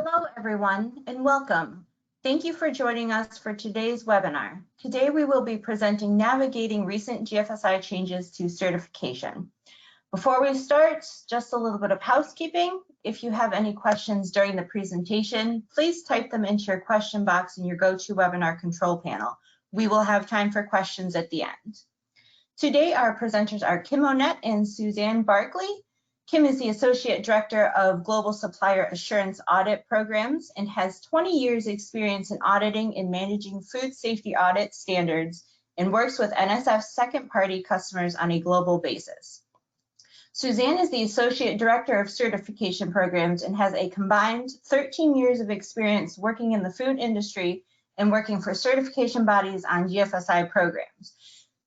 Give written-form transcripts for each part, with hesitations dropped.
Hello, everyone, and welcome. Thank you for joining us for today's webinar. Today, we will be presenting navigating recent GFSI changes to certification. Before we start, just a little bit of housekeeping. If you have any questions during the presentation, please type them into your question box in your GoToWebinar control panel. We will have time for questions at the end. Today, our presenters are Kim Onett and Suzanne Barkley. Kim is the Associate Director of Global Supplier Assurance Audit Programs and has 20 years experience in auditing and managing food safety audit standards and works with NSF second-party customers on a global basis. Suzanne is the Associate Director of Certification Programs and has a combined 13 years of experience working in the food industry and working for certification bodies on GFSI programs.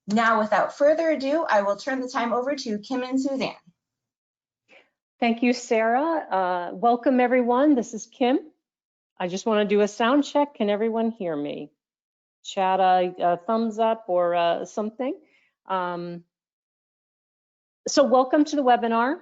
Now, without further ado, I will turn the time over to Kim and Suzanne. Thank you, Sarah. Welcome, everyone. This is Kim. I just want to do a sound check. Can everyone hear me? Chat a thumbs up or something. So welcome to the webinar.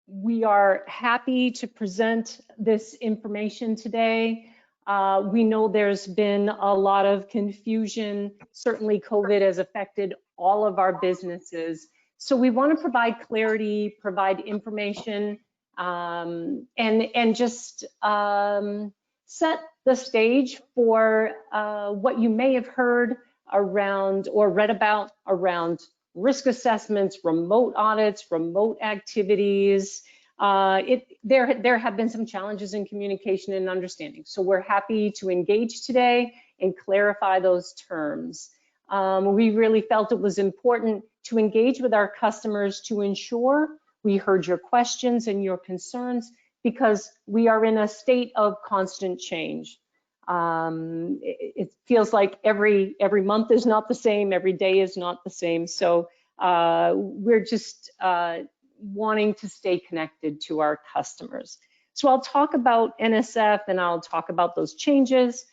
We are happy to present this information today. We know there's been a lot of confusion. Certainly, COVID has affected all of our businesses. So we want to provide clarity, provide information, and just set the stage for what you may have heard around or read about around risk assessments, remote audits, remote activities. There have been some challenges in communication and understanding. So we're happy to engage today and clarify those terms. We really felt it was important to engage with our customers to ensure we heard your questions and your concerns because we are in a state of constant change. It feels like every month is not the same, every day is not the same. So we're just wanting to stay connected to our customers. So I'll talk about NSF and I'll talk about those changes.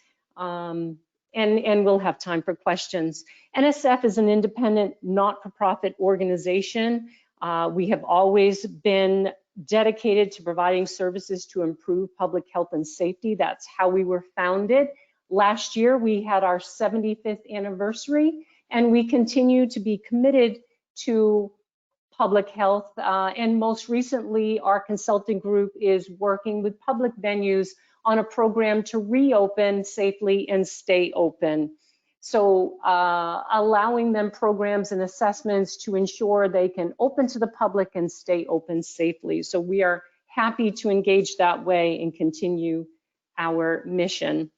And we'll have time for questions. NSF is an independent, not-for-profit organization. We have always been dedicated to providing services to improve public health and safety. That's how we were founded. Last year, we had our 75th anniversary, and we continue to be committed to public health. And most recently, our consulting group is working with public venues on a program to reopen safely and stay open. So allowing them programs and assessments to ensure they can open to the public and stay open safely. So we are happy to engage that way and continue our mission.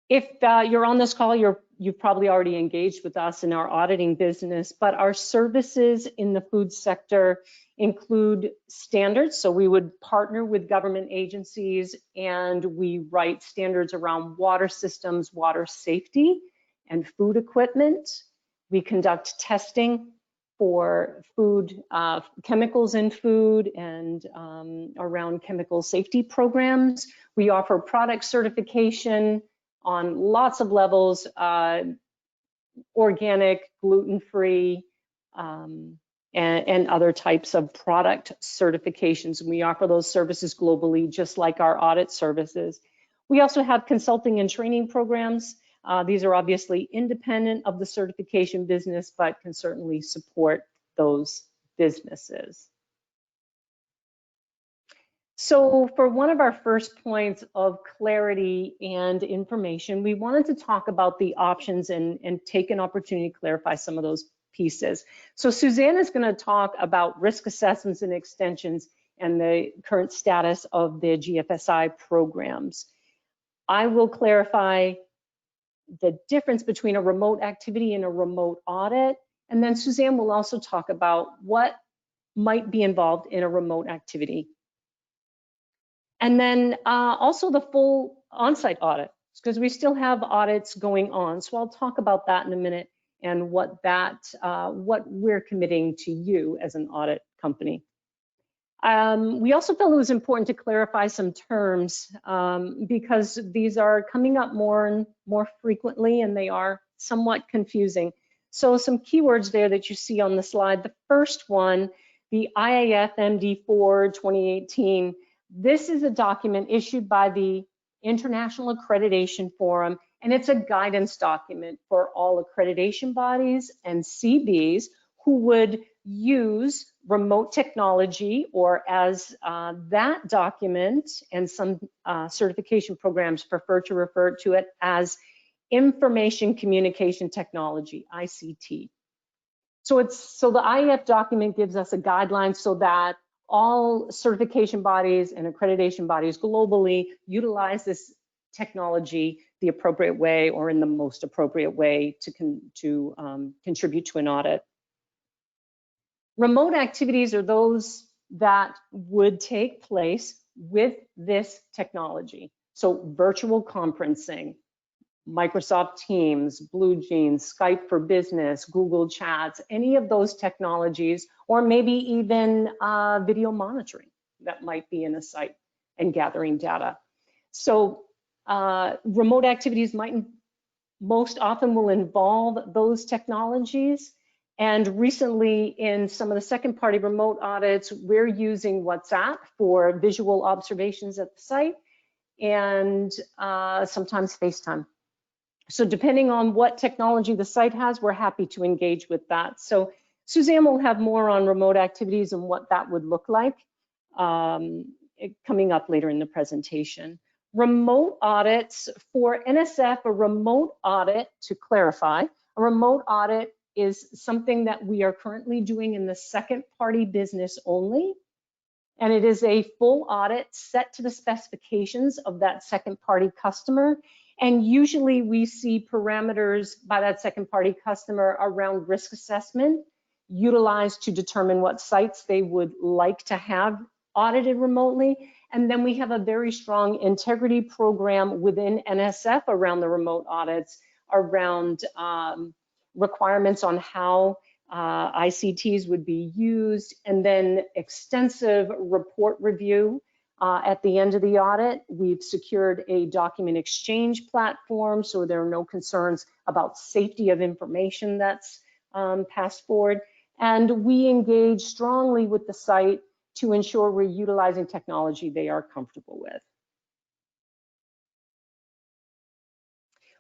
If you're on this call, you've probably already engaged with us in our auditing business, but our services in the food sector include standards. So we would partner with government agencies and we write standards around water systems, water safety, and food equipment. We conduct testing for food, chemicals in food and around chemical safety programs. We offer product certification on lots of levels, organic, gluten-free, and other types of product certifications. We offer those services globally, just like our audit services. We also have consulting and training programs. These are obviously independent of the certification business, but can certainly support those businesses. So for one of our first points of clarity and information, we wanted to talk about the options and take an opportunity to clarify some of those pieces. So Suzanne is going to talk about risk assessments and extensions and the current status of the GFSI programs. I will clarify the difference between a remote activity and a remote audit. And then Suzanne will also talk about what might be involved in a remote activity. And then also the full on-site audit, because we still have audits going on. So I'll talk about that in a minute and what we're committing to you as an audit company. We also felt it was important to clarify some terms because these are coming up more and more frequently and they are somewhat confusing. So some keywords there that you see on the slide. The first one, the IAF MD4 2018. This is a document issued by the International Accreditation Forum, and it's a guidance document for all accreditation bodies and CBs who would use remote technology, or as that document and some certification programs prefer to refer to it as information communication technology, ICT. So the IAF document gives us a guideline so that all certification bodies and accreditation bodies globally utilize this technology the appropriate way, or in the most appropriate way to contribute to an audit. Remote activities are those that would take place with this technology. So virtual conferencing, Microsoft Teams, BlueJeans, Skype for Business, Google Chats, any of those technologies, or maybe even video monitoring that might be in a site and gathering data. So remote activities most often will involve those technologies. And recently, in some of the second party remote audits, we're using WhatsApp for visual observations at the site, and sometimes FaceTime. So depending on what technology the site has, we're happy to engage with that. So Suzanne will have more on remote activities and what that would look like coming up later in the presentation. Remote audits for NSF, a remote audit, to clarify, a remote audit is something that we are currently doing in the second party business only. And it is a full audit set to the specifications of that second party customer. And usually we see parameters by that second party customer around risk assessment utilized to determine what sites they would like to have audited remotely. And then we have a very strong integrity program within NSF around the remote audits, around requirements on how ICTs would be used, and then extensive report review at the end of the audit. We've secured a document exchange platform, so there are no concerns about safety of information that's passed forward. And we engage strongly with the site to ensure we're utilizing technology they are comfortable with.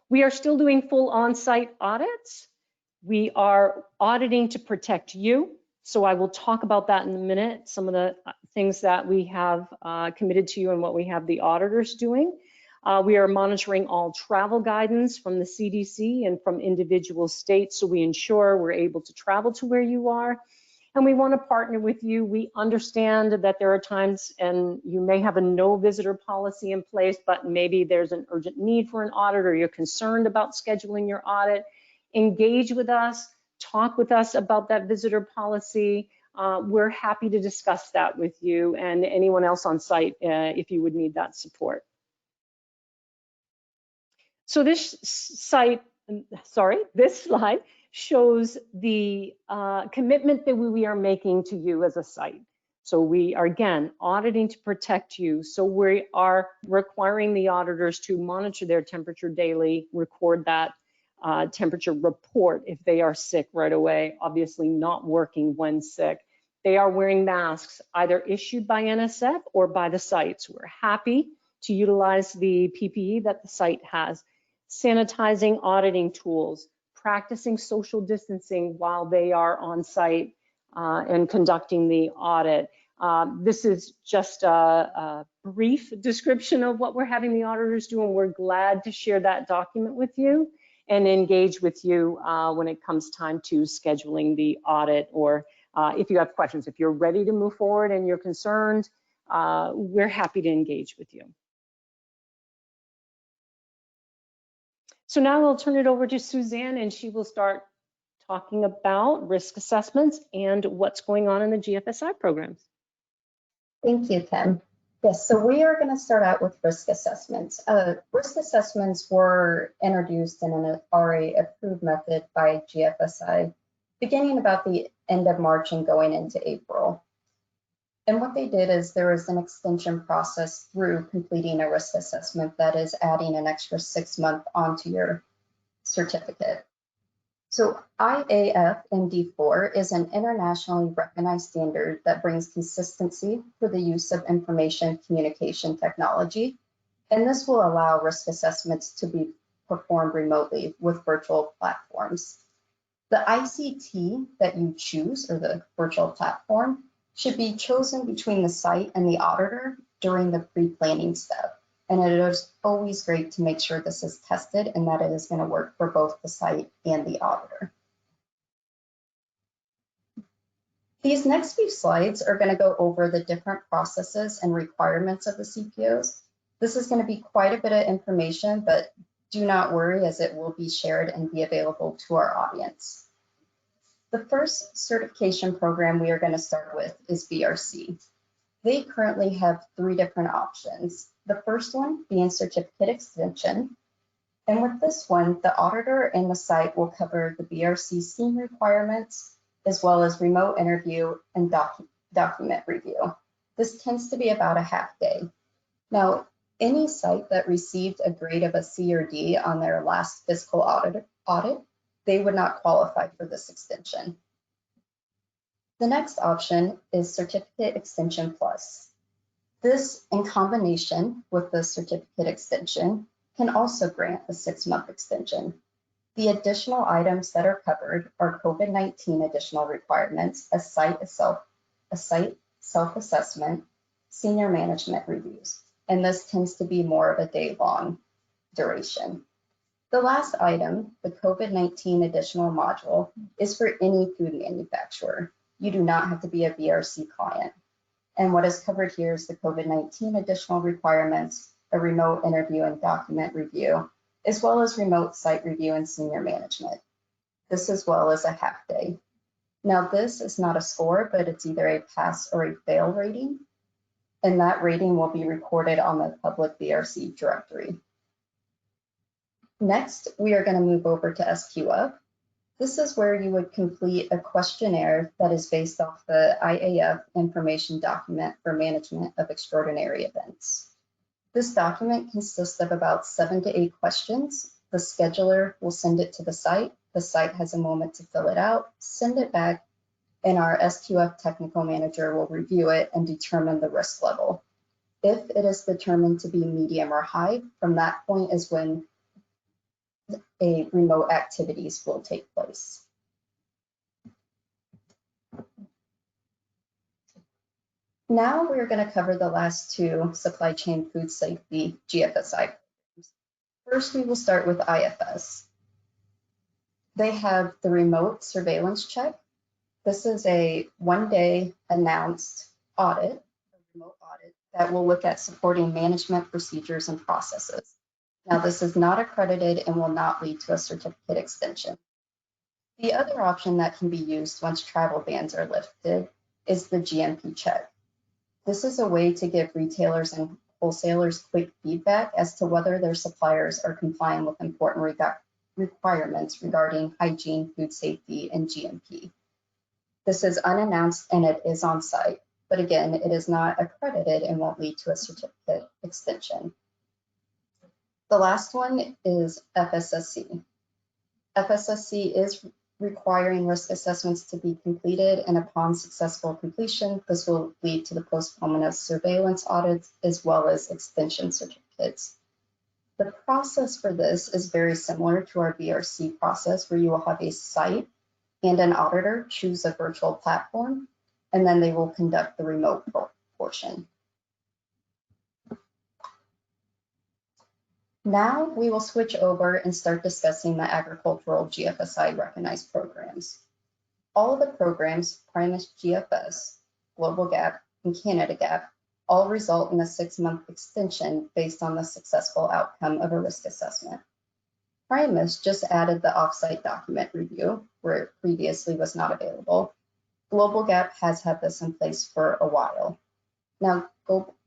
We are still doing full on-site audits. We are auditing to protect you. So I will talk about that in a minute, some of the things that we have committed to you and what we have the auditors doing. We are monitoring all travel guidance from the CDC and from individual states, so we ensure we're able to travel to where you are. And we want to partner with you. We understand that there are times, and you may have a no visitor policy in place, but maybe there's an urgent need for an audit, or you're concerned about scheduling your audit. Engage with us, talk with us about that visitor policy. We're happy to discuss that with you and anyone else on site if you would need that support. So this slide shows the commitment that we are making to you as a site. So we are, again, auditing to protect you. So we are requiring the auditors to monitor their temperature daily, record that temperature report if they are sick right away, obviously not working when sick. They are wearing masks, either issued by NSF or by the sites. We're happy to utilize the PPE that the site has. Sanitizing auditing tools, practicing social distancing while they are on site and conducting the audit. This is just a brief description of what we're having the auditors do, and we're glad to share that document with you and engage with you when it comes time to scheduling the audit, or if you have questions. If you're ready to move forward and you're concerned, we're happy to engage with you. So now I'll turn it over to Suzanne, and she will start talking about risk assessments and what's going on in the GFSI programs. Thank you, Kim. Yes, so we are going to start out with risk assessments. Risk assessments were introduced in an RA approved method by GFSI beginning about the end of March and going into April. And what they did is there was an extension process through completing a risk assessment that is adding an extra 6 months onto your certificate. So IAF MD4 is an internationally recognized standard that brings consistency for the use of information communication technology, and this will allow risk assessments to be performed remotely with virtual platforms. The ICT that you choose, or the virtual platform, should be chosen between the site and the auditor during the pre-planning step. And it is always great to make sure this is tested and that it is going to work for both the site and the auditor. These next few slides are going to go over the different processes and requirements of the CPOs. This is going to be quite a bit of information, but do not worry, as it will be shared and be available to our audience. The first certification program we are going to start with is BRC. They currently have 3 different options. The first one being certificate extension. And with this one, the auditor and the site will cover the BRC SEAM requirements, as well as remote interview and document review. This tends to be about a half day. Now, any site that received a grade of a C or D on their last fiscal audit, they would not qualify for this extension. The next option is Certificate Extension Plus. This, in combination with the certificate extension, can also grant a 6-month extension. The additional items that are covered are COVID-19 additional requirements, a site self-assessment, senior management reviews, and this tends to be more of a day-long duration. The last item, the COVID-19 additional module, is for any food manufacturer. You do not have to be a BRC client. And what is covered here is the COVID-19 additional requirements, a remote interview and document review, as well as remote site review and senior management. This as well as a half day. Now this is not a score, but it's either a pass or a fail rating, and that rating will be recorded on the public BRC directory. Next, we are going to move over to SQF. This is where you would complete a questionnaire that is based off the IAF information document for management of extraordinary events. This document consists of about 7 to 8 questions. The scheduler will send it to the site. The site has a moment to fill it out, send it back, and our SQF technical manager will review it and determine the risk level. If it is determined to be medium or high, from that point is when a remote activities will take place. Now we're going to cover the last 2 supply chain food safety GFSI programs. First, we will start with IFS. They have the remote surveillance check. This is a 1-day announced audit, a remote audit, that will look at supporting management procedures and processes. Now, this is not accredited and will not lead to a certificate extension. The other option that can be used once travel bans are lifted is the GMP check. This is a way to give retailers and wholesalers quick feedback as to whether their suppliers are complying with important requirements regarding hygiene, food safety, and GMP. This is unannounced and it is on site, but again, it is not accredited and won't lead to a certificate extension. The last one is FSSC. FSSC is requiring risk assessments to be completed, and upon successful completion, this will lead to the postponement of surveillance audits as well as extension certificates. The process for this is very similar to our BRC process, where you will have a site and an auditor choose a virtual platform, and then they will conduct the remote portion. Now we will switch over and start discussing the agricultural GFSI recognized programs. All of the programs, Primus GFS, Global Gap, and Canada Gap, all result in a 6-month extension based on the successful outcome of a risk assessment. Primus just added the offsite document review, where it previously was not available. Global Gap has had this in place for a while. Now,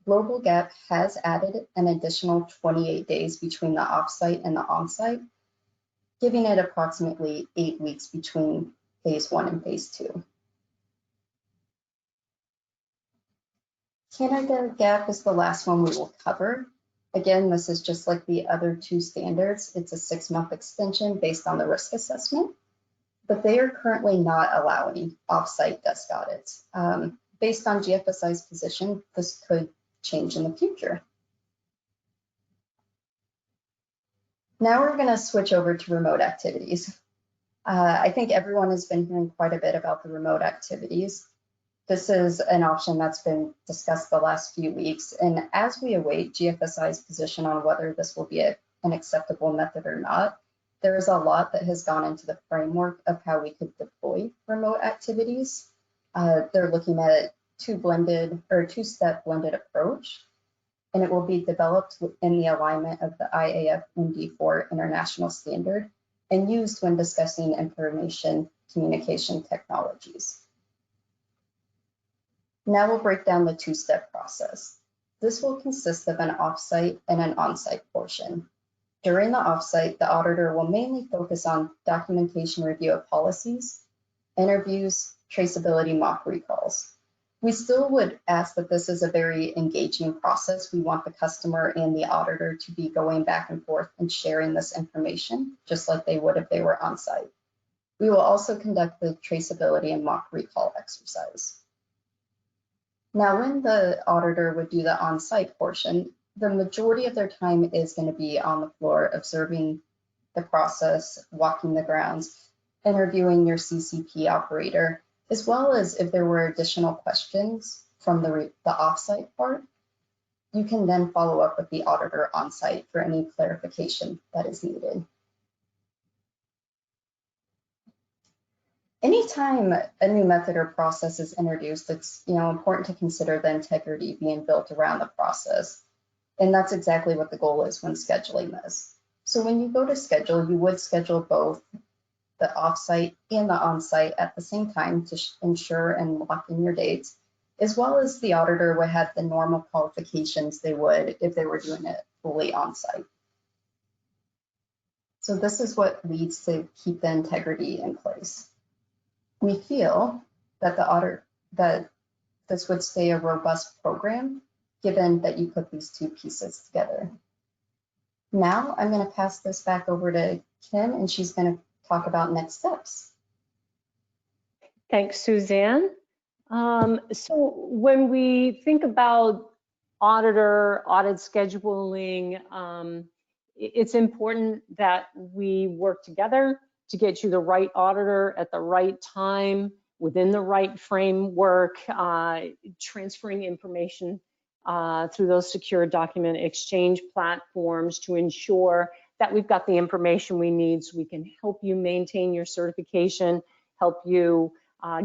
Global Gap has added an additional 28 days between the offsite and the onsite, giving it approximately 8 weeks between phase 1 and phase 2. Canada Gap is the last one we will cover. Again, this is just like the other 2 standards. It's a 6-month extension based on the risk assessment. but they are currently not allowing off-site desk audits. Based on GFSI's position, this could change in the future. Now we're going to switch over to remote activities. I think everyone has been hearing quite a bit about the remote activities. This is an option that's been discussed the last few weeks, and as we await GFSI's position on whether this will be an acceptable method or not, there is a lot that has gone into the framework of how we could deploy remote activities. They're looking at two-step blended approach, and it will be developed in the alignment of the IAF MD4 international standard and used when discussing information communication technologies. Now we'll break down the two-step process. This will consist of an off-site and an on-site portion. During the off-site, the auditor will mainly focus on documentation review of policies, interviews, traceability mock recalls. We still would ask that this is a very engaging process. We want the customer and the auditor to be going back and forth and sharing this information, just like they would if they were on site. We will also conduct the traceability and mock recall exercise. Now, when the auditor would do the on-site portion, the majority of their time is going to be on the floor, observing the process, walking the grounds, interviewing your CCP operator, as well as if there were additional questions from the offsite part, you can then follow up with the auditor on site for any clarification that is needed. Anytime a new method or process is introduced, it's important to consider the integrity being built around the process. And that's exactly what the goal is when scheduling this. So when you go to schedule, you would schedule both the offsite and the onsite at the same time to ensure and lock in your dates, as well as the auditor would have the normal qualifications they would if they were doing it fully onsite. So this is what leads to keep the integrity in place. We feel that that this would stay a robust program, given that you put these two pieces together. Now I'm going to pass this back over to Kim, and she's going to talk about next steps. Thanks, Suzanne. So when we think about audit scheduling, it's important that we work together to get you the right auditor at the right time, within the right framework, transferring information through those secure document exchange platforms to ensure that we've got the information we need so we can help you maintain your certification, help you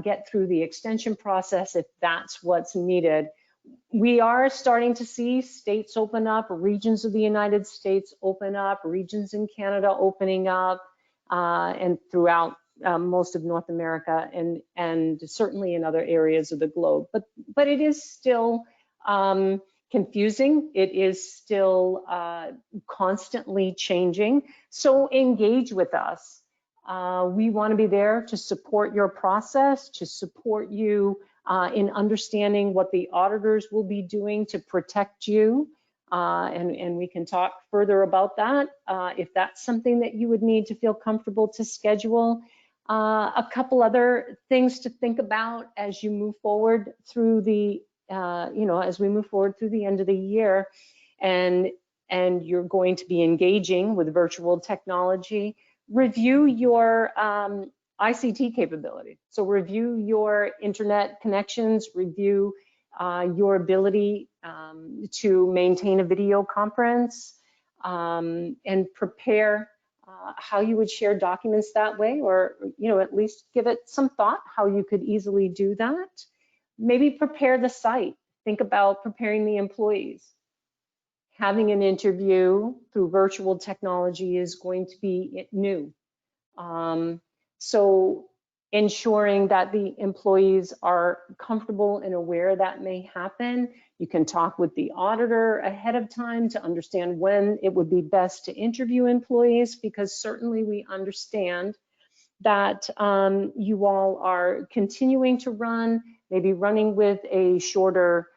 get through the extension process if that's what's needed. We are starting to see states open up, regions of the United States open up, regions in Canada opening up, and throughout most of North America and certainly in other areas of the globe. But it is still confusing. It is still constantly changing. So engage with us. We want to be there to support your process, to support you in understanding what the auditors will be doing to protect you. And we can talk further about that if that's something that you would need to feel comfortable to schedule. A couple other things to think about as you move forward through the as we move forward through the end of the year, and you're going to be engaging with virtual technology. Review your ICT capability. So review your internet connections, review your ability to maintain a video conference, and prepare how you would share documents that way, or at least give it some thought how you could easily do that. Maybe prepare the site. Think about preparing the employees. Having an interview through virtual technology is going to be new. So ensuring that the employees are comfortable and aware that may happen. You can talk with the auditor ahead of time to understand when it would be best to interview employees, because certainly we understand that you all are continuing to run, maybe running with a shorter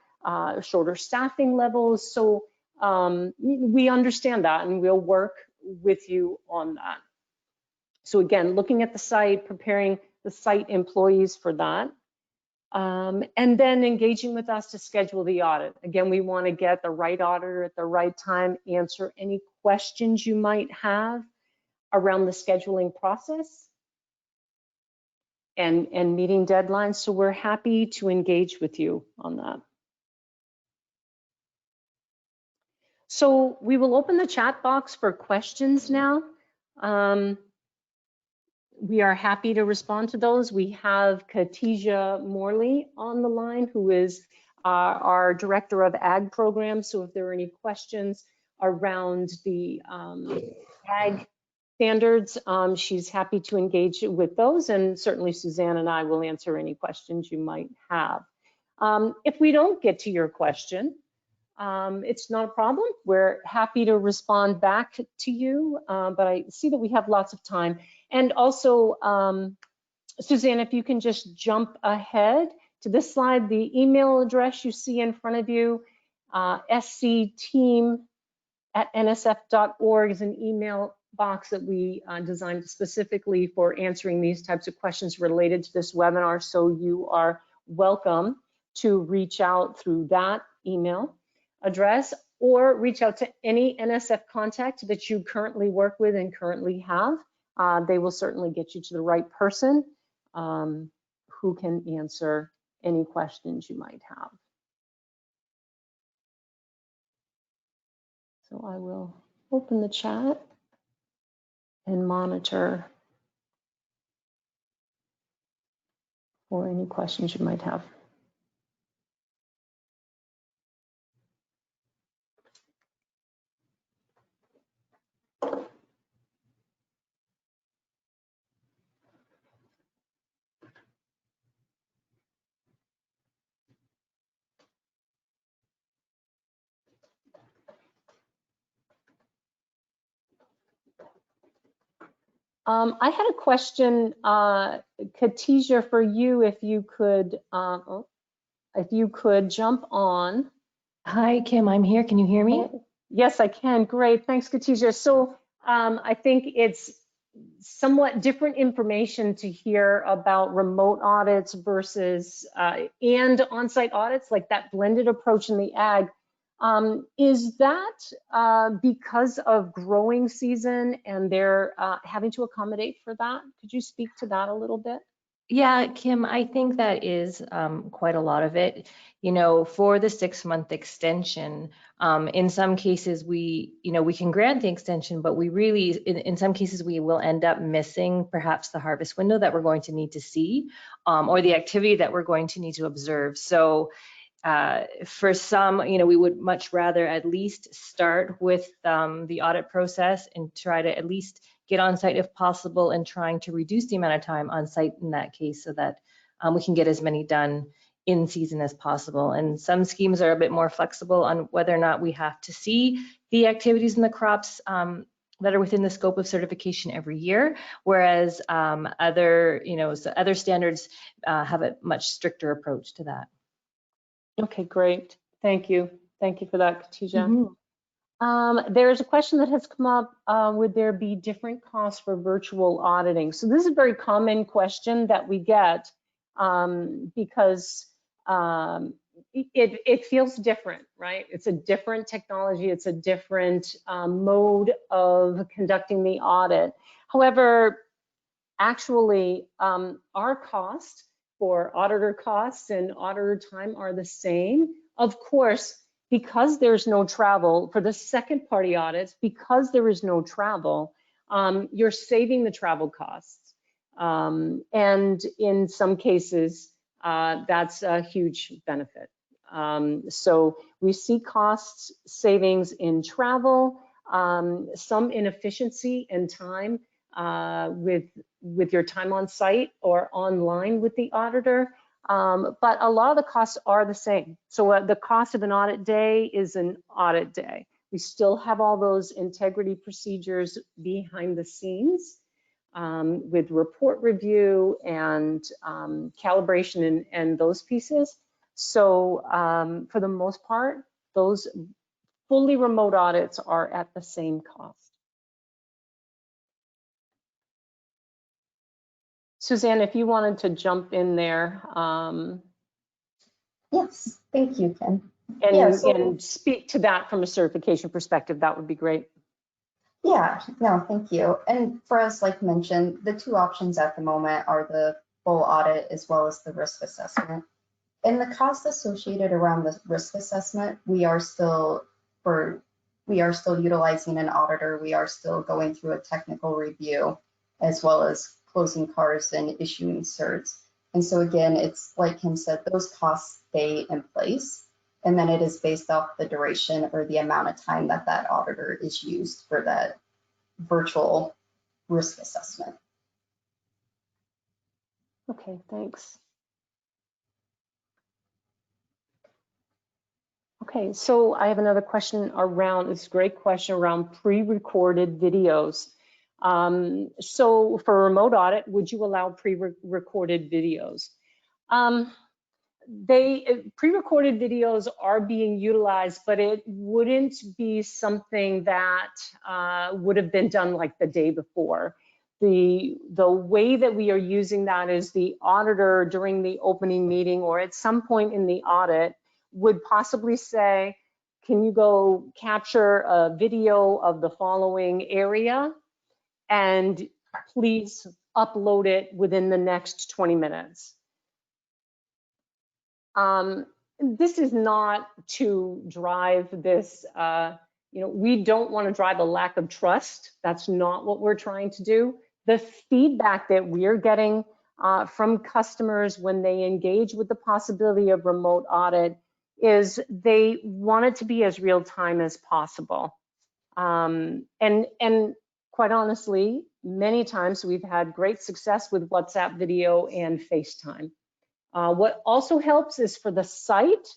staffing levels. So we understand that, and we'll work with you on that. So again, looking at the site, preparing the site employees for that. And then engaging with us to schedule the audit. Again, we want to get the right auditor at the right time, answer any questions you might have around the scheduling process and meeting deadlines. So we're happy to engage with you on that. So we will open the chat box for questions now. We are happy to respond to those. We have Khadija Morley on the line, who is our Director of Ag Programs. So if there are any questions around the ag standards, she's happy to engage with those. And certainly Suzanne and I will answer any questions you might have. If we don't get to your question, it's not a problem. We're happy to respond back to you, but I see that we have lots of time. And also, Suzanne, if you can just jump ahead to this slide, the email address you see in front of you, scteam@nsf.org is an email box that we designed specifically for answering these types of questions related to this webinar. So you are welcome to reach out through that email address or reach out to any NSF contact that you currently work with and currently have. They will certainly get you to the right person who can answer any questions you might have. So I will open the chat and monitor for any questions you might have. I had a question, Khadija, for you, if you could jump on. Hi, Kim, I'm here. Can you hear me? Yes, I can. Great. Thanks, Khadija. So I think it's somewhat different information to hear about remote audits versus and on-site audits, like that blended approach in the ag. Is that because of growing season and they're having to accommodate for that? Could you speak to that a little bit? Yeah, Kim, I think that is quite a lot of it. You know, for the 6-month extension, in some cases we can grant the extension, but we really, in some cases, we will end up missing perhaps the harvest window that we're going to need to see, or the activity that we're going to need to observe. So for some, we would much rather at least start with the audit process and try to at least get on site if possible, and trying to reduce the amount of time on site in that case so that we can get as many done in season as possible. And some schemes are a bit more flexible on whether or not we have to see the activities in the crops that are within the scope of certification every year, whereas other standards have a much stricter approach to that. Okay, great. Thank you. Thank you for that, Khadija. Mm-hmm. There's a question that has come up, would there be different costs for virtual auditing? So this is a very common question that we get because it feels different, right? It's a different technology, it's a different mode of conducting the audit. However, actually, our cost for auditor costs and auditor time are the same. Of course, because there's no travel for the second party audits, because there is no travel, you're saving the travel costs. And in some cases, that's a huge benefit. So we see costs savings in travel, some inefficiency in time with your time on site or online with the auditor. But a lot of the costs are the same. So the cost of an audit day is an audit day. We still have all those integrity procedures behind the scenes with report review and calibration and those pieces. So for the most part, those fully remote audits are at the same cost. Suzanne, if you wanted to jump in there Yes, thank you, Kim. Yeah, and speak to that from a certification perspective, that would be great. Yeah, no, thank you. And for us, like mentioned, the two options at the moment are the full audit as well as the risk assessment. And the cost associated around the risk assessment, we are still utilizing an auditor. We are still going through a technical review as well as closing cars and issuing certs. And so again, it's like Kim said, those costs stay in place. And then it is based off the duration or the amount of time that that auditor is used for that virtual risk assessment. Okay, thanks. Okay, so I have another question around, it's a great question around pre-recorded videos. So for a remote audit, would you allow pre-recorded videos? Pre-recorded videos are being utilized, but it wouldn't be something that would have been done like the day before. The way that we are using that is the auditor during the opening meeting or at some point in the audit would possibly say, can you go capture a video of the following area and please upload it within the next 20 minutes. This is not to drive this, we don't want to drive a lack of trust. That's not what we're trying to do. The feedback that we're getting from customers when they engage with the possibility of remote audit is they want it to be as real time as possible. And quite honestly, many times we've had great success with WhatsApp video and FaceTime. What also helps is for the site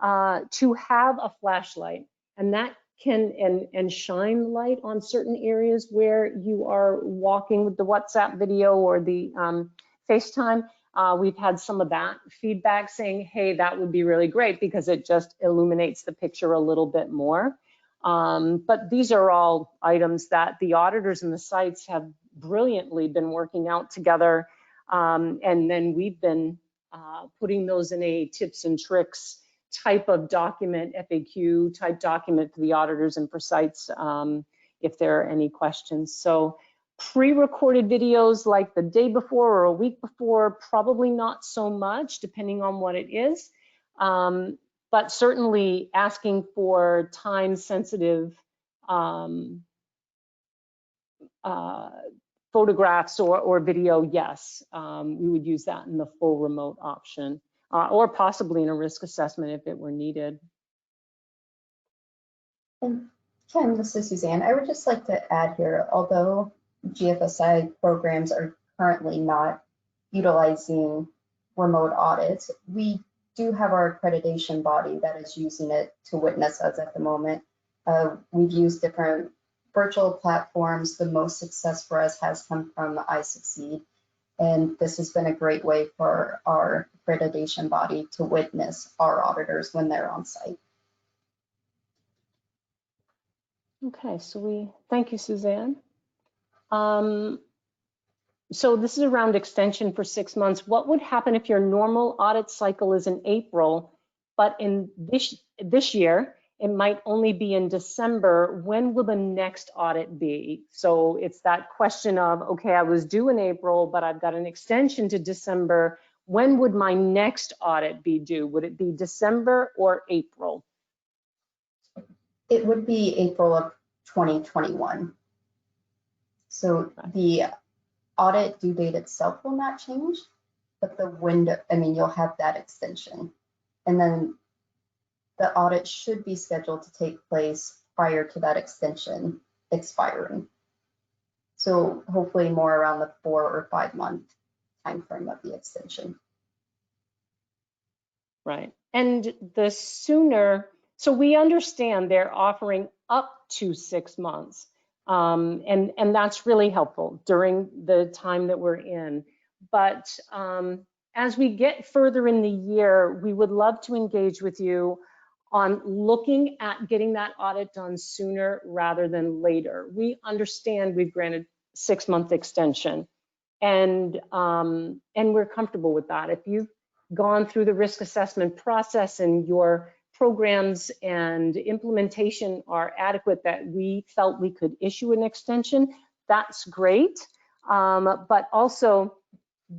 to have a flashlight, and that can and shine light on certain areas where you are walking with the WhatsApp video or the FaceTime. We've had some of that feedback saying, hey, that would be really great because it just illuminates the picture a little bit more. But these are all items that the auditors and the sites have brilliantly been working out together. And then we've been putting those in a tips and tricks type of document, FAQ type document for the auditors and for sites if there are any questions. So pre-recorded videos like the day before or a week before, probably not so much, depending on what it is. But certainly asking for time-sensitive photographs or video, yes, we would use that in the full remote option, or possibly in a risk assessment if it were needed. And Kim, this is Suzanne. I would just like to add here, although GFSI programs are currently not utilizing remote audits, we do have our accreditation body that is using it to witness us at the moment. We've used different virtual platforms. The most success for us has come from iSucceed, and this has been a great way for our accreditation body to witness our auditors when they're on site. Okay, so thank you, Suzanne. So this is around extension for 6 months. What would happen if your normal audit cycle is in April, but in this year, it might only be in December? When will the next audit be? So it's that question of, okay, I was due in April, but I've got an extension to December. When would my next audit be due? Would it be December or April? It would be April of 2021. So the audit due date itself will not change, but the window, you'll have that extension. And then the audit should be scheduled to take place prior to that extension expiring. So hopefully more around the 4 or 5 month timeframe of the extension. Right, and the sooner, so we understand they're offering up to 6 months. And that's really helpful during the time that we're in. But as we get further in the year, we would love to engage with you on looking at getting that audit done sooner rather than later. We understand we've granted 6 month extension, and we're comfortable with that. If you've gone through the risk assessment process and your programs and implementation are adequate, that we felt we could issue an extension, that's great. But also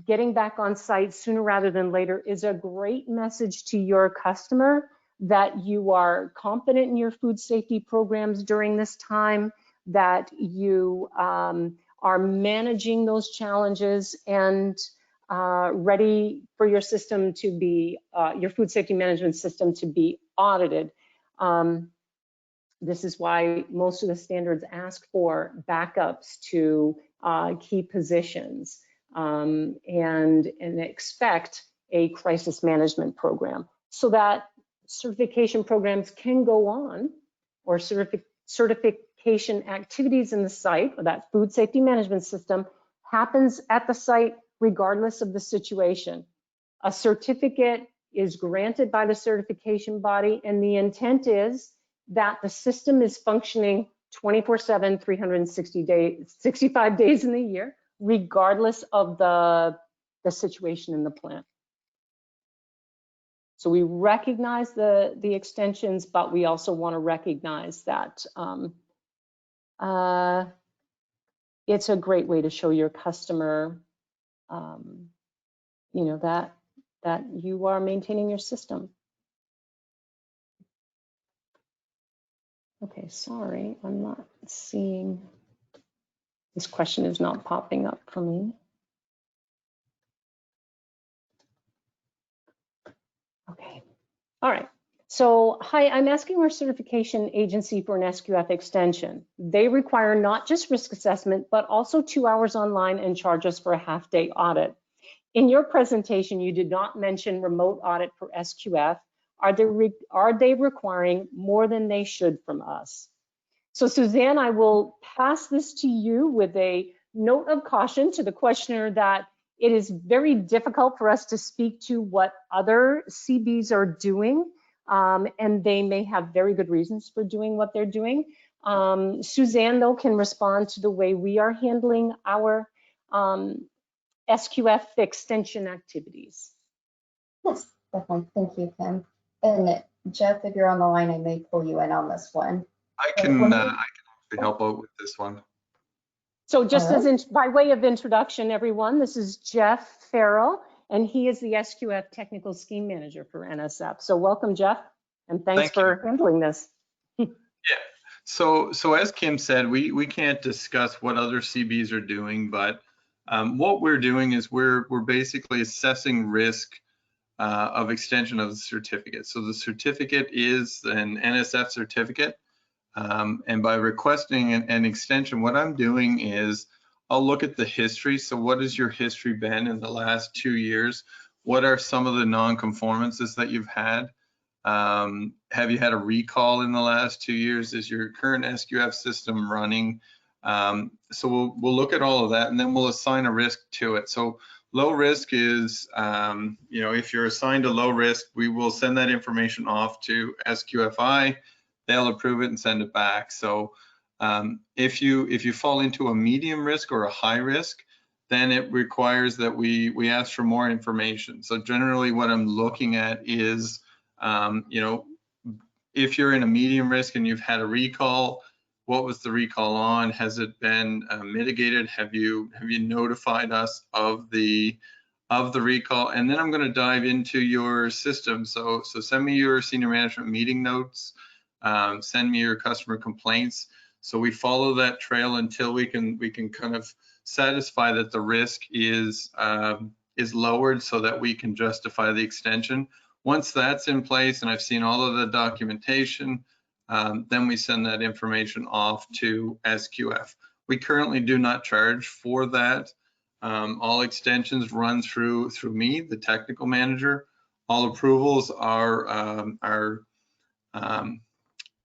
getting back on site sooner rather than later is a great message to your customer that you are confident in your food safety programs during this time, that you are managing those challenges and ready for your system to be, your food safety management system to be audited. This is why most of the standards ask for backups to key positions and expect a crisis management program so that certification programs can go on, or certification activities in the site, or that food safety management system happens at the site regardless of the situation. A certificate is granted by the certification body, and the intent is that the system is functioning 24/7, 365 days in the year, regardless of the situation in the plant. So we recognize the extensions, but we also want to recognize that it's a great way to show your customer, you know, that you are maintaining your system. Okay, sorry, I'm not seeing, this question is not popping up for me. Okay, all right. So, hi, I'm asking our certification agency for an SQF extension. They require not just risk assessment, but also 2 hours online and charge us for a half-day audit. In your presentation, you did not mention remote audit for SQF. Are they requiring more than they should from us? So Suzanne, I will pass this to you with a note of caution to the questioner that it is very difficult for us to speak to what other CBs are doing, and they may have very good reasons for doing what they're doing. Suzanne, though, can respond to the way we are handling our SQF extension activities. Yes, definitely. Thank you, Kim. And Jeff, if you're on the line, I may pull you in on this one. I can actually help out with this one. So just as by way of introduction, everyone, this is Jeff Farrell, and he is the SQF Technical Scheme Manager for NSF. So welcome, Jeff, and thanks for handling this. Yeah. So as Kim said, we can't discuss what other CBs are doing, but what we're doing is we're basically assessing risk of extension of the certificate. So the certificate is an NSF certificate. And by requesting an extension, what I'm doing is I'll look at the history. So what has your history been in the last 2 years? What are some of the non-conformances that you've had? Have you had a recall in the last 2 years? Is your current SQF system running? So we'll look at all of that, and then we'll assign a risk to it. So low risk is, you know, if you're assigned a low risk, we will send that information off to SQFI. They'll approve it and send it back. So if you fall into a medium risk or a high risk, then it requires that we ask for more information. So generally what I'm looking at is, you know, if you're in a medium risk and you've had a recall, what was the recall on? Has it been mitigated? Have you notified us of the recall? And then I'm going to dive into your system. So send me your senior management meeting notes. Send me your customer complaints. So we follow that trail until we can kind of satisfy that the risk is lowered so that we can justify the extension. Once that's in place and I've seen all of the documentation, then we send that information off to SQF. We currently do not charge for that. All extensions run through me, the technical manager. All approvals are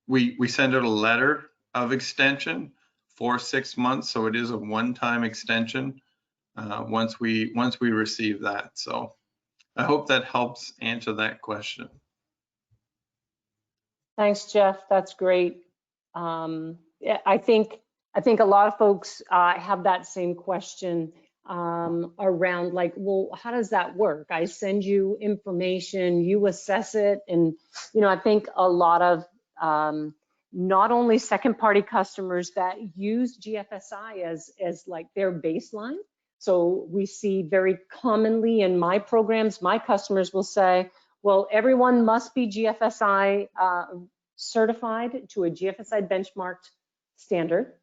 we send out a letter of extension for 6 months, so it is a one-time extension once we receive that. So I hope that helps answer that question. Thanks, Jeff. That's great. I think a lot of folks have that same question. around like, well, how does that work? I send you information, you assess it. And, you know, I think a lot of not only second party customers that use GFSI as like their baseline. So we see very commonly in my programs, my customers will say, well, everyone must be GFSI certified to a GFSI benchmarked standard.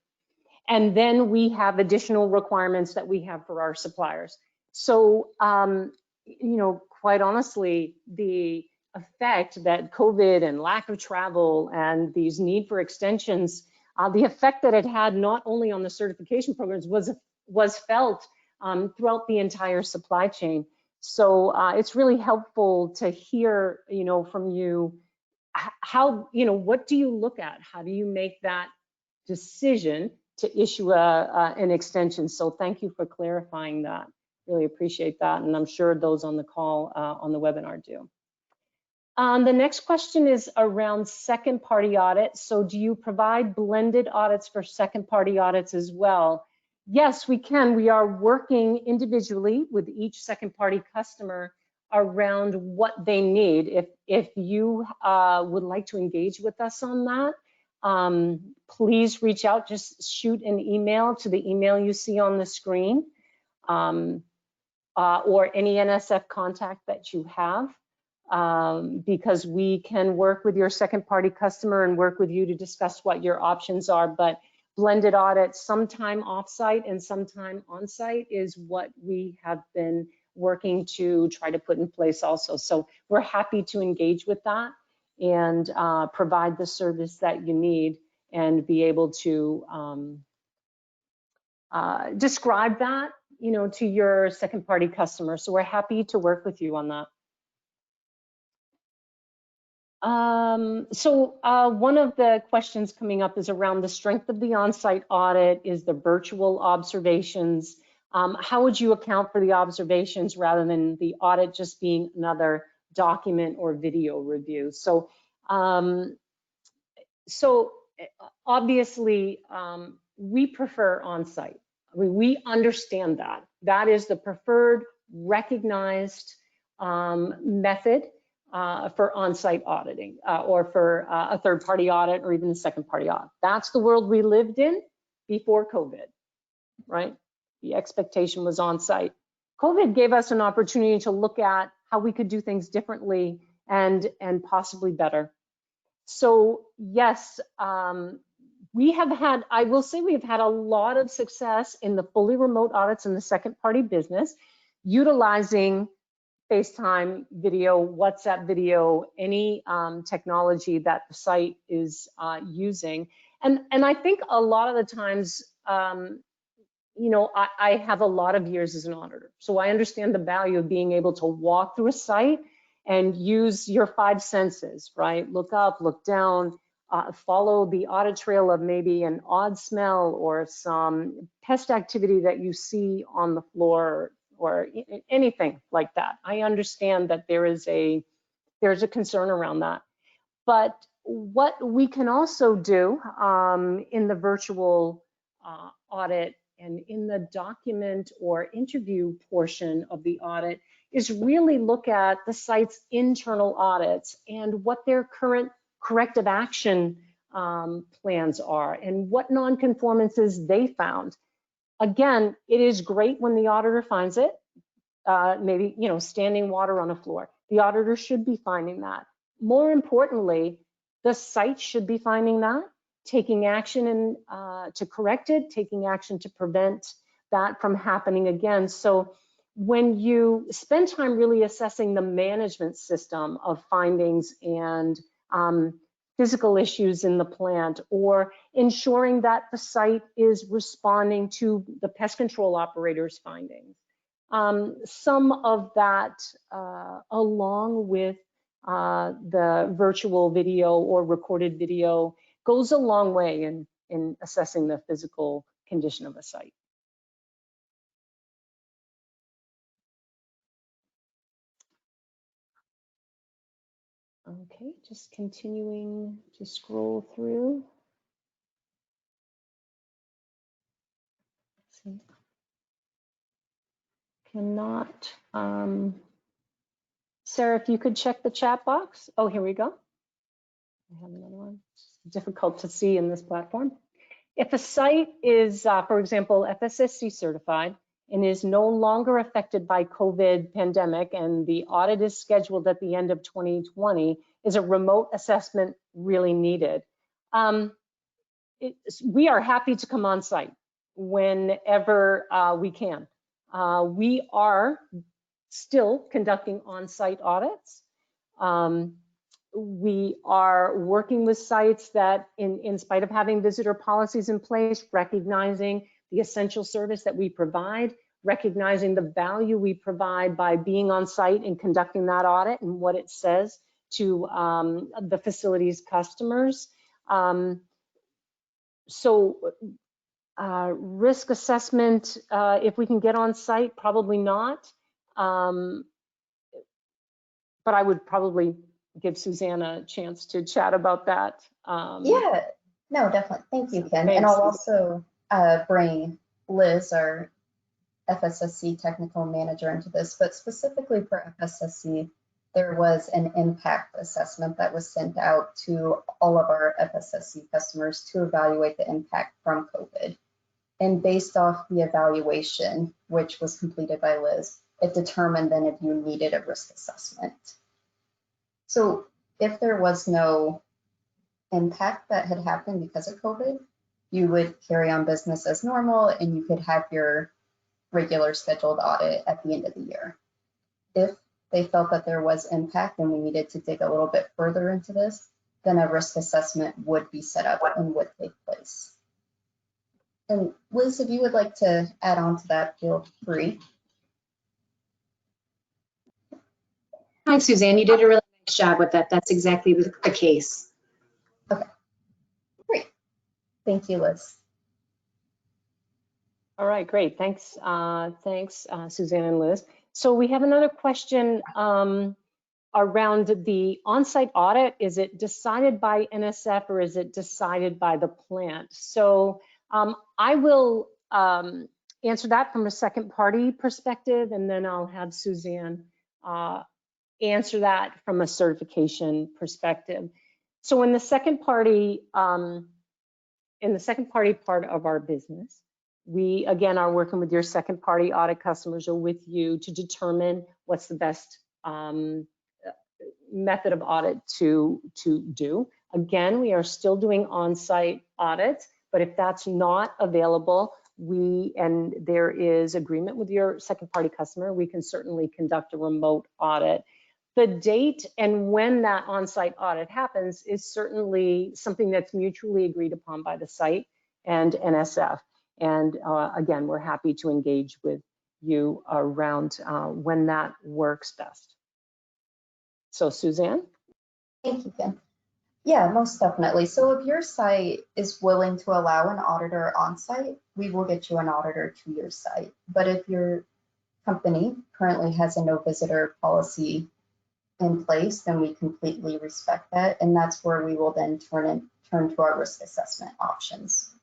And then we have additional requirements that we have for our suppliers. So, you know, quite honestly, the effect that COVID and lack of travel and these need for extensions, the effect that it had not only on the certification programs was felt throughout the entire supply chain. So it's really helpful to hear, you know, from you, how, you know, what do you look at? How do you make that decision to issue an extension? So thank you for clarifying that. Really appreciate that. And I'm sure those on the call on the webinar do. The next question is around second party audits. So do you provide blended audits for second party audits as well? Yes, we can. We are working individually with each second party customer around what they need. If you would like to engage with us on that, please reach out, just shoot an email to the email you see on the screen, or any NSF contact that you have, because we can work with your second party customer and work with you to discuss what your options are. But blended audits, sometime offsite and sometime onsite, is what we have been working to try to put in place also. So we're happy to engage with that and provide the service that you need and be able to describe that, you know, to your second party customer. So we're happy to work with you on that. One of the questions coming up is around the strength of the on-site audit is the virtual observations. How would you account for the observations rather than the audit just being another document or video review? So obviously, we prefer on-site. I mean, we understand that. That is the preferred, recognized method for on-site auditing or for a third-party audit or even a second-party audit. That's the world we lived in before COVID, right? The expectation was on-site. COVID gave us an opportunity to look at how we could do things differently and possibly better. So yes, we have had, I will say we have had a lot of success in the fully remote audits in the second-party business, utilizing FaceTime video, WhatsApp video, any technology that the site is using. And I think a lot of the times, you know, I have a lot of years as an auditor, so I understand the value of being able to walk through a site and use your 5 senses, right? Look up, look down, follow the audit trail of maybe an odd smell or some pest activity that you see on the floor, or anything like that. I understand that there's a concern around that. But what we can also do in the virtual audit and in the document or interview portion of the audit is really look at the site's internal audits and what their current corrective action plans are and what non-conformances they found. Again, it is great when the auditor finds it, maybe, you know, standing water on a floor. The auditor should be finding that. More importantly, the site should be finding that, taking action to correct it, taking action to prevent that from happening again. So when you spend time really assessing the management system of findings and physical issues in the plant, or ensuring that the site is responding to the pest control operator's findings. Some of that, along with the virtual video or recorded video, goes a long way in assessing the physical condition of a site. Okay, just continuing to scroll through. Let's see. cannot. Sarah, if you could check the chat box. Oh, here we go. I have another one. It's difficult to see in this platform. If a site is, for example, FSSC certified and is no longer affected by COVID pandemic and the audit is scheduled at the end of 2020, is a remote assessment really needed? We are happy to come on site whenever we can. We are still conducting on-site audits. We are working with sites that, in spite of having visitor policies in place, recognizing the essential service that we provide, recognizing the value we provide by being on site and conducting that audit and what it says to the facility's customers. Risk assessment, if we can get on site, probably not. But I would probably give Suzanne a chance to chat about that. Yeah, no, definitely. Thank you, Kim. Thanks. And I'll also bring Liz, our FSSC technical manager, into this, but specifically for FSSC, there was an impact assessment that was sent out to all of our FSSC customers to evaluate the impact from COVID. And based off the evaluation, which was completed by Liz, it determined then if you needed a risk assessment. So if there was no impact that had happened because of COVID, you would carry on business as normal and you could have your regular scheduled audit at the end of the year. If they felt that there was impact and we needed to dig a little bit further into this, then a risk assessment would be set up and would take place. And Liz, if you would like to add on to that, feel free. Hi, Suzanne. You did a really nice job with that. That's exactly the case. Okay, great. Thank you, Liz. All right, great. Thanks, thanks, Suzanne and Liz. So we have another question around the on-site audit. Is it decided by NSF or is it decided by the plant? So I will answer that from a second party perspective, and then I'll have Suzanne answer that from a certification perspective. So in the second party part of our business, we again are working with your second party audit customers or with you to determine what's the best method of audit to do. Again, we are still doing on-site audits, but if that's not available, and there is agreement with your second party customer, we can certainly conduct a remote audit. The date and when that on-site audit happens is certainly something that's mutually agreed upon by the site and NSF. And again, we're happy to engage with you around when that works best. So Suzanne? Thank you, Kim. Yeah, most definitely. So if your site is willing to allow an auditor on site, we will get you an auditor to your site. But if your company currently has a no visitor policy in place, then we completely respect that. And that's where we will then turn to our risk assessment options.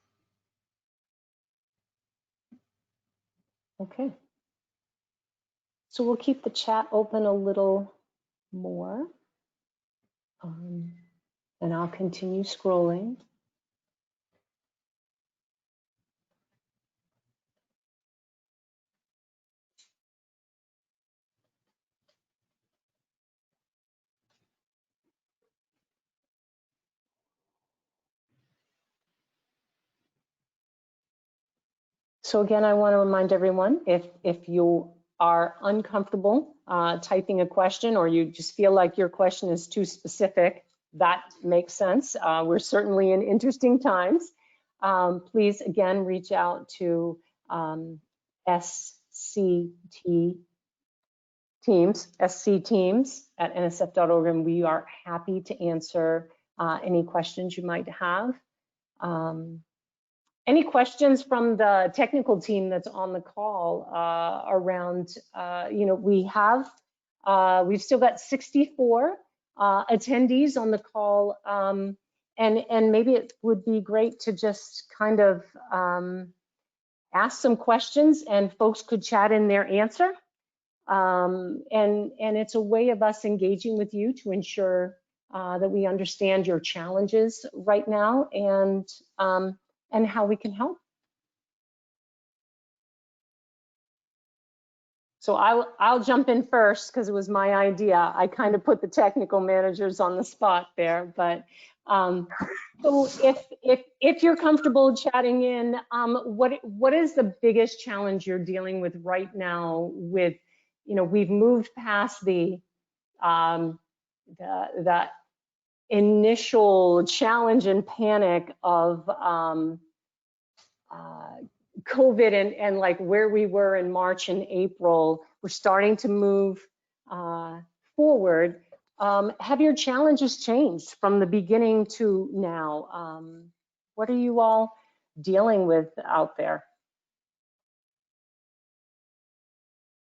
Okay. So we'll keep the chat open a little more. And I'll continue scrolling. So again, I want to remind everyone, if you are uncomfortable typing a question or you just feel like your question is too specific, that makes sense. We're certainly in interesting times. Please, again, reach out to SC teams at nsf.org, and we are happy to answer any questions you might have. Any questions from the technical team that's on the call around, we've still got 64 attendees on the call, and maybe it would be great to just kind of ask some questions and folks could chat in their answer. And it's a way of us engaging with you to ensure that we understand your challenges right now and how we can help. So I'll jump in first because it was my idea. I kind of put the technical managers on the spot there, but so if you're comfortable chatting in, what is the biggest challenge you're dealing with right now? With, you know, we've moved past the initial challenge and panic of COVID and like where we were in March and April. We're starting to move forward. Have your challenges changed from the beginning to now? What are you all dealing with out there?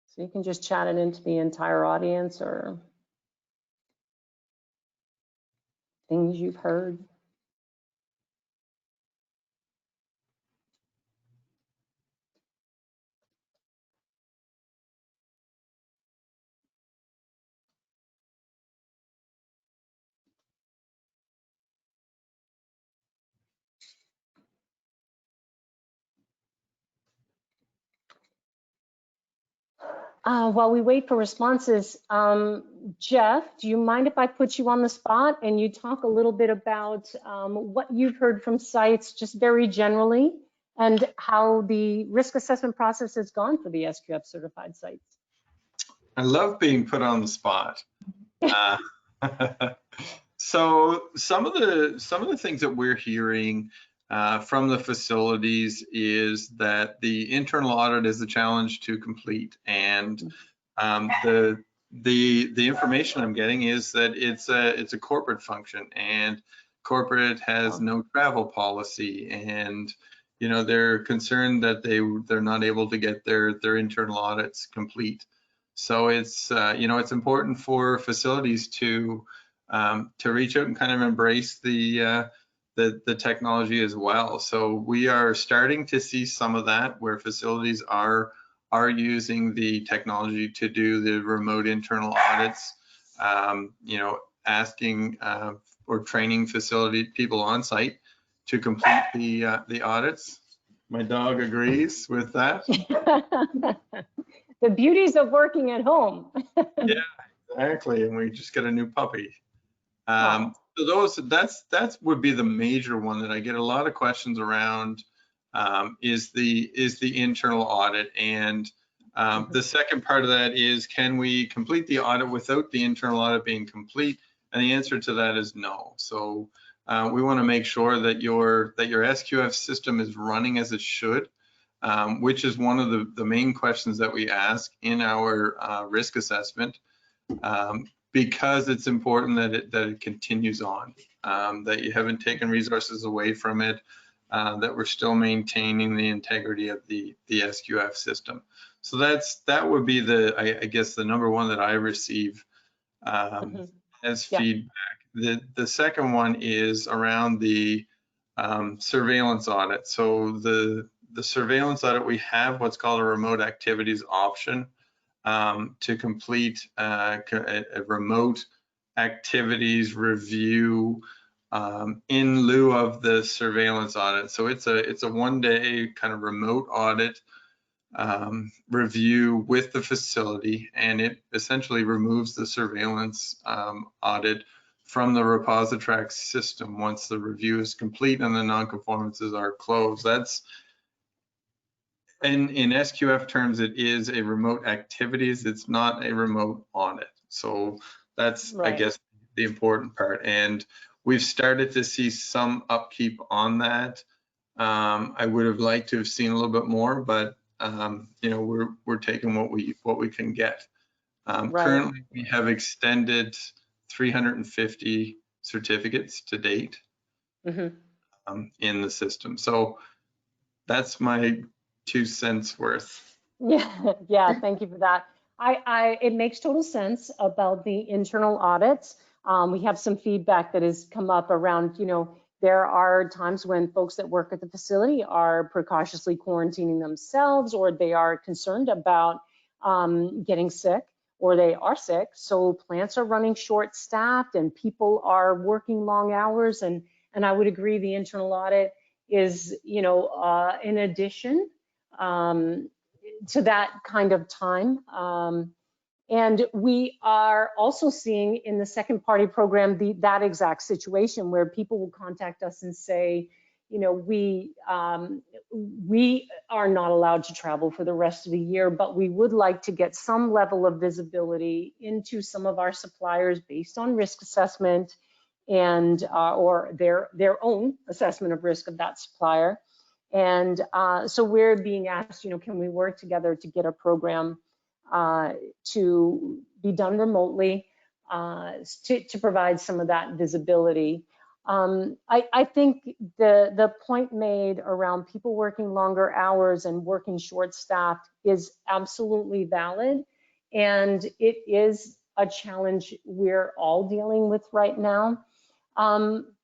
So you can just chat it into the entire audience or things you've heard. While we wait for responses, Jeff, do you mind if I put you on the spot and you talk a little bit about what you've heard from sites just very generally and how the risk assessment process has gone for the SQF certified sites? I love being put on the spot. So some of the things that we're hearing from the facilities is that the internal audit is a challenge to complete, and the information I'm getting is that it's a corporate function, and corporate has no travel policy, and you know they're concerned that they're not able to get their internal audits complete. So it's you know, it's important for facilities to reach out and kind of embrace the technology as well. So we are starting to see some of that where facilities are using the technology to do the remote internal audits, you know, asking or training facility people on site to complete the audits. My dog agrees with that. The beauties of working at home. Yeah, exactly. And we just got a new puppy. So that's would be the major one that I get a lot of questions around, is the internal audit. And the second part of that is, can we complete the audit without the internal audit being complete? And the answer to that is no. So we want to make sure that your SQF system is running as it should, which is one of the main questions that we ask in our risk assessment. Because it's important that it continues on, that you haven't taken resources away from it, that we're still maintaining the integrity of the SQF system. So that would be I guess the number one that I receive as feedback. The second one is around the surveillance audit. So the surveillance audit, we have what's called a remote activities option. To complete a remote activities review in lieu of the surveillance audit. So it's a one-day kind of remote audit review with the facility, and it essentially removes the surveillance audit from the ReposiTrak system once the review is complete and the non-conformances are closed. That's in SQF terms, it is a remote activities. It's not a remote audit. So that's, right, I guess, the important part. And we've started to see some upkeep on that. I would have liked to have seen a little bit more, but you know, we're taking what we can get. Right. Currently, we have extended 350 certificates to date in the system. So that's my 2 cents worth. Yeah, thank you for that. It makes total sense about the internal audits. We have some feedback that has come up around, you know, There are times when folks that work at the facility are precautiously quarantining themselves, or they are concerned about getting sick, or they are sick. So plants are running short-staffed and people are working long hours. And I would agree the internal audit is, in addition to that kind of time. And we are also seeing in the second party program that exact situation where people will contact us and say, we are not allowed to travel for the rest of the year, but we would like to get some level of visibility into some of our suppliers based on risk assessment and or their own assessment of risk of that supplier. And so we're being asked, can we work together to get a program to be done remotely to provide some of that visibility. I think the point made around people working longer hours and working short-staffed is absolutely valid, and it is a challenge we're all dealing with right now.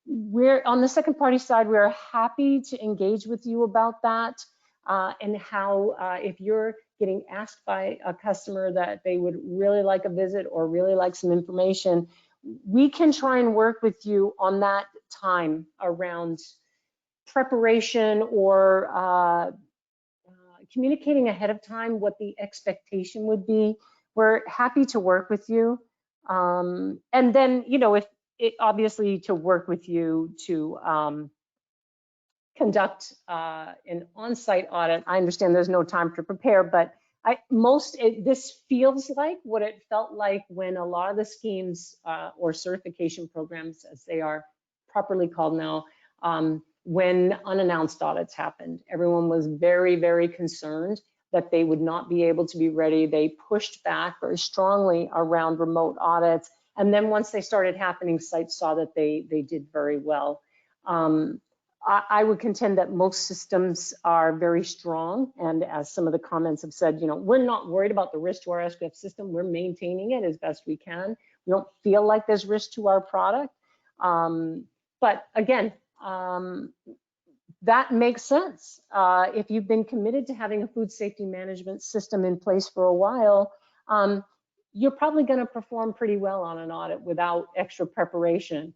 We're on the second party side, we're happy to engage with you about that and how if you're getting asked by a customer that they would really like a visit or really like some information, we can try and work with you on that time around preparation or communicating ahead of time what the expectation would be. We're happy to work with you. And then, if it obviously to work with you to conduct an on-site audit. I understand there's no time to prepare, but this feels like what it felt like when a lot of the schemes or certification programs, as they are properly called now, when unannounced audits happened. Everyone was very, very concerned that they would not be able to be ready. They pushed back very strongly around remote audits. And then once they started happening, sites saw that they did very well. I would contend that most systems are very strong. And as some of the comments have said, we're not worried about the risk to our SQF system. We're maintaining it as best we can. We don't feel like there's risk to our product. But again, that makes sense. If you've been committed to having a food safety management system in place for a while, you're probably going to perform pretty well on an audit without extra preparation.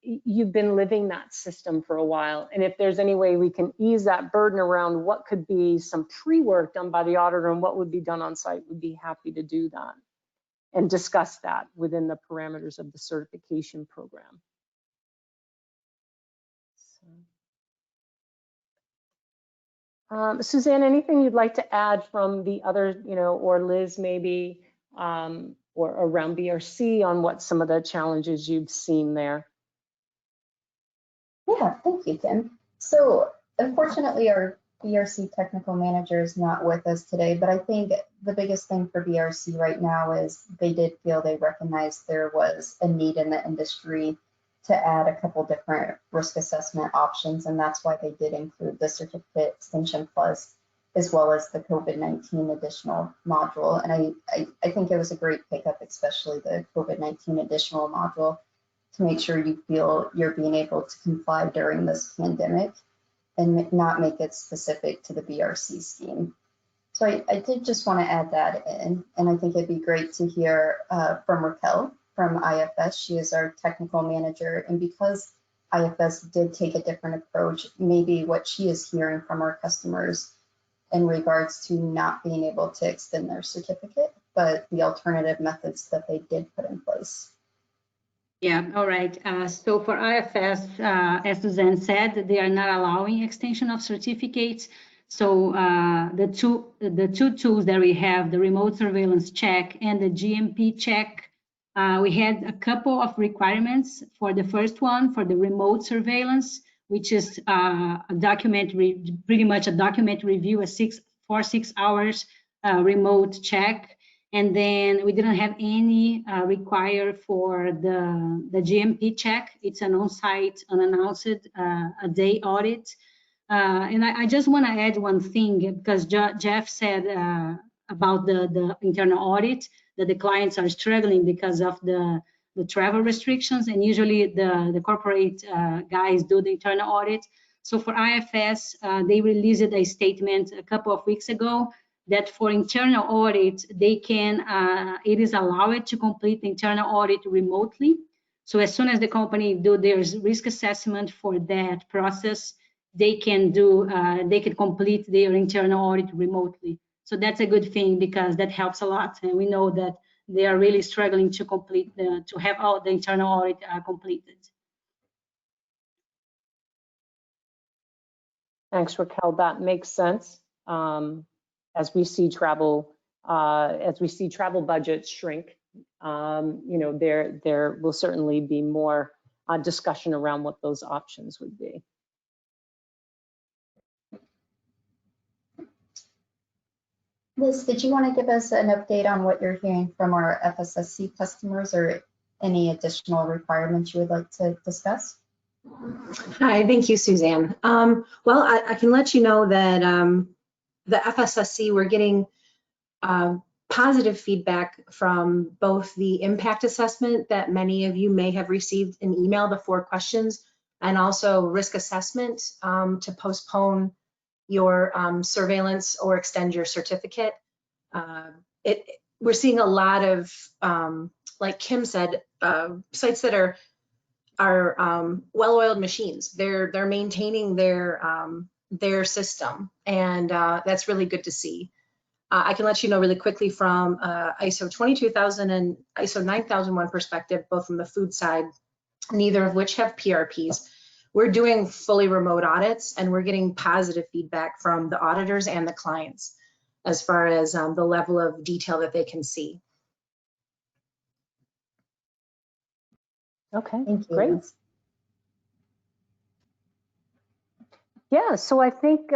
You've been living that system for a while. And if there's any way we can ease that burden around what could be some pre-work done by the auditor and what would be done on site, we'd be happy to do that and discuss that within the parameters of the certification program. Suzanne, anything you'd like to add from the other, or Liz maybe, or around BRC on what some of the challenges you've seen there? Yeah, thank you, Kim. So unfortunately, our BRC technical manager is not with us today, but I think the biggest thing for BRC right now is they did feel they recognized there was a need in the industry to add a couple different risk assessment options, and that's why they did include the Certificate Extension Plus as well as the COVID-19 additional module. And I think it was a great pickup, especially the COVID-19 additional module, to make sure you feel you're being able to comply during this pandemic and not make it specific to the BRC scheme. So I did just want to add that in, and I think it'd be great to hear from Raquel from IFS. She is our technical manager, and because IFS did take a different approach, maybe what she is hearing from our customers in regards to not being able to extend their certificate, but the alternative methods that they did put in place. Yeah, all right. So for IFS, as Suzanne said, they are not allowing extension of certificates. So the two tools that we have, the remote surveillance check and the GMP check, we had a couple of requirements for the first one, for the remote surveillance, which is a document, pretty much a document review, for 6 hours remote check. And then we didn't have any required for the GMP check. It's an on-site, unannounced a day audit. And I just want to add one thing, because Jeff said about the internal audit, that the clients are struggling because of the the travel restrictions, and usually the corporate guys do the internal audit. So for IFS, they released a statement a couple of weeks ago that for internal audit, they can, it is allowed to complete the internal audit remotely. So as soon as the company do their risk assessment for that process, they can complete their internal audit remotely. So that's a good thing because that helps a lot. And we know that they are really struggling to complete to have all the internal audit completed. Thanks, Raquel. That makes sense. As we see travel budgets shrink, you know, there will certainly be more discussion around what those options would be. Liz, did you want to give us an update on what you're hearing from our FSSC customers or any additional requirements you would like to discuss? Hi, thank you, Suzanne. Well, I can let you know that the FSSC, we're getting positive feedback from both the impact assessment that many of you may have received an email, the 4 questions, and also risk assessment to postpone your surveillance or extend your certificate. We're seeing a lot of, like Kim said, sites that are well-oiled machines. They're maintaining their system, and that's really good to see. I can let you know really quickly from ISO 22000 and ISO 9001 perspective, both from the food side, neither of which have PRPs. We're doing fully remote audits, and we're getting positive feedback from the auditors and the clients as far as the level of detail that they can see. Okay, Thank you. great. Yeah, so I think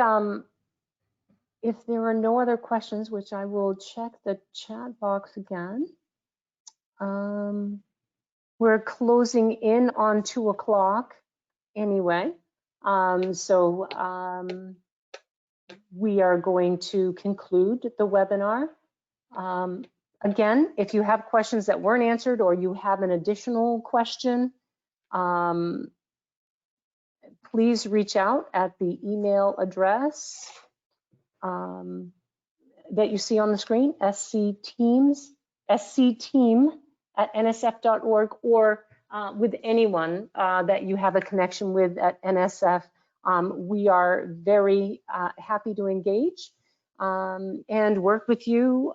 if there are no other questions, which I will check the chat box again. We're closing in on 2 o'clock anyway. We are going to conclude the webinar. Again, if you have questions that weren't answered or you have an additional question, please reach out at the email address that you see on the screen, scteam@nsf.org, or with anyone that you have a connection with at NSF. We are very happy to engage and work with you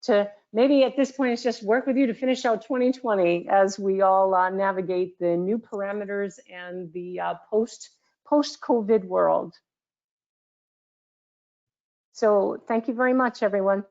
to maybe at this point it's just work with you to finish out 2020 as we all navigate the new parameters and the post-COVID world. So thank you very much, everyone.